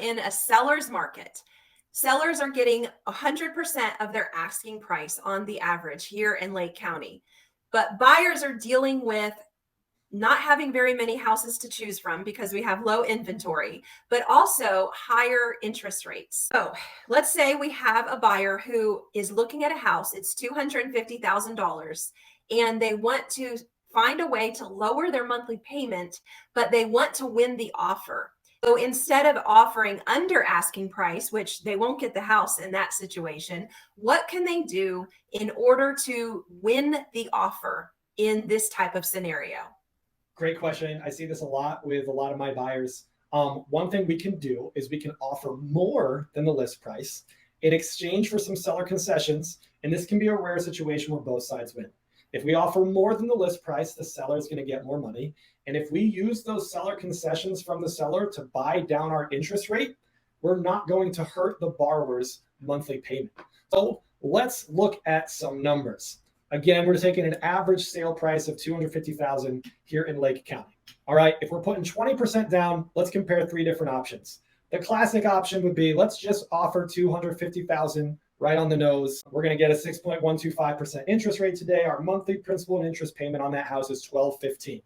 in a seller's market. Sellers are getting 100% of their asking price on the average here in Lake County. But buyers are dealing with not having very many houses to choose from because we have low inventory, but also higher interest rates. So let's say we have a buyer who is looking at a house, it's $250,000, and they want to find a way to lower their monthly payment, but they want to win the offer. So instead of offering under asking price, which they won't get the house in that situation, what can they do in order to win the offer in this type of scenario? Great question. I see this a lot with a lot of my buyers. One thing we can do is we can offer more than the list price in exchange for some seller concessions. And this can be a rare situation where both sides win. If we offer more than the list price, the seller is going to get more money. And if we use those seller concessions from the seller to buy down our interest rate, we're not going to hurt the borrower's monthly payment. So let's look at some numbers. Again, we're taking an average sale price of $250,000 here in Lake County. All right, if we're putting 20% down, let's compare three different options. The classic option would be, let's just offer $250,000 right on the nose. We're going to get a 6.125% interest rate today. Our monthly principal and interest payment on that house is $1,215.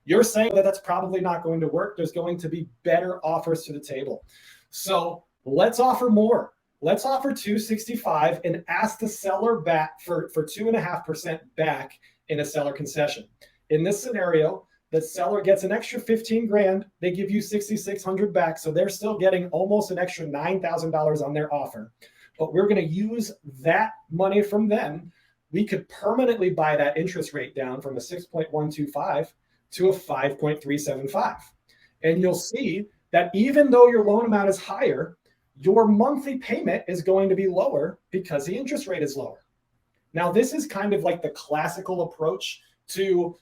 You're saying that that's probably not going to work. There's going to be better offers to the table. So let's offer more. Let's offer $265 and ask the seller back for 2.5% back in a seller concession. In this scenario, the seller gets an extra $15,000. They give you $6,600 back. So they're still getting almost an extra $9,000 on their offer. But we're going to use that money from them. We could permanently buy that interest rate down from a 6.125 to a 5.375. And you'll see that even though your loan amount is higher, your monthly payment is going to be lower because the interest rate is lower. Now, this is kind of like the classical approach to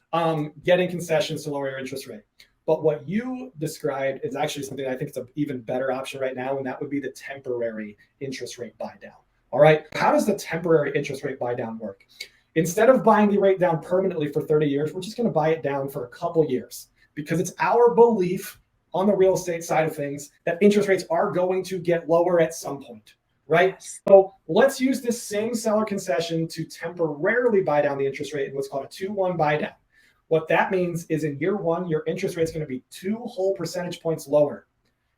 getting concessions to lower your interest rate. But what you described is actually something I think is an even better option right now, and that would be the temporary interest rate buy down. All right, how does the temporary interest rate buy down work? Instead of buying the rate down permanently for 30 years, we're just going to buy it down for a couple years because it's our belief on the real estate side of things that interest rates are going to get lower at some point, right? So let's use this same seller concession to temporarily buy down the interest rate in what's called a 2-1 buy down. What that means is in year one, your interest rate is going to be 2 whole percentage points lower.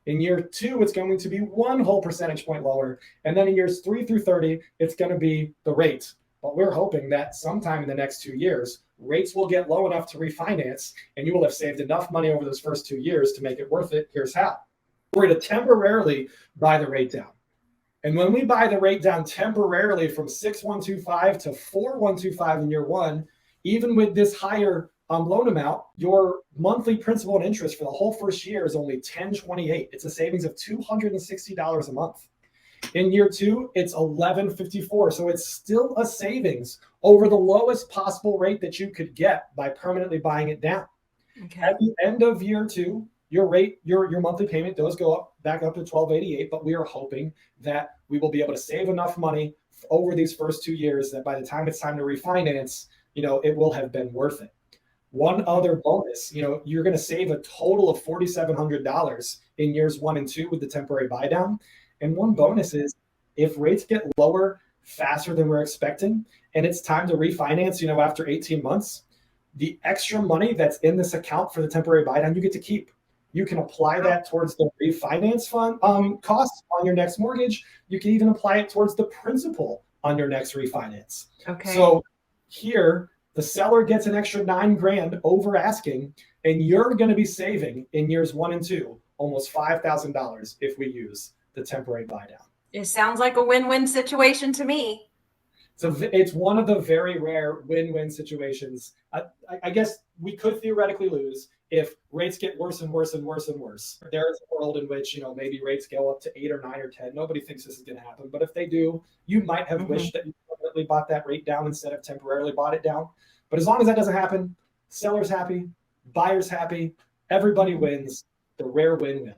In year two, it's going to be 1 whole percentage point lower. And then in years 3 through 30, it's going to be the rate. But we're hoping that sometime in the next 2 years, rates will get low enough to refinance, and you will have saved enough money over those first 2 years to make it worth it. Here's how. We're going to temporarily buy the rate down. And when we buy the rate down temporarily from 6.125 to 4.125 in year one, even with this higher loan amount, your monthly principal and interest for the whole first year is only $10.28. It's a savings of $260 a month. In year two, it's $11.54. So it's still a savings over the lowest possible rate that you could get by permanently buying it down. Okay. At the end of year two, your rate, your monthly payment does go up back up to $12.88, but we are hoping that we will be able to save enough money over these first 2 years that by the time it's time to refinance, it will have been worth it. One other bonus, you're going to save a total of $4,700 in years 1 and 2 with the temporary buy down. And one bonus is if rates get lower faster than we're expecting, and it's time to refinance, after 18 months, the extra money that's in this account for the temporary buy down, you get to keep. You can apply that towards the refinance fund costs on your next mortgage. You can even apply it towards the principal on your next refinance. Okay. So here, the seller gets an extra $9,000 over asking, and you're going to be saving in years 1 and 2 almost $5,000 if we use the temporary buy down. It sounds like a win-win situation to me. So it's one of the very rare win-win situations. I guess we could theoretically lose if rates get worse and worse and worse and worse. There is a world in which, maybe rates go up to 8 or 9 or 10. Nobody thinks this is going to happen. But if they do, you might have wished that you permanently bought that rate down instead of temporarily bought it down. But as long as that doesn't happen, seller's happy, buyer's happy, everybody wins. The rare win-win.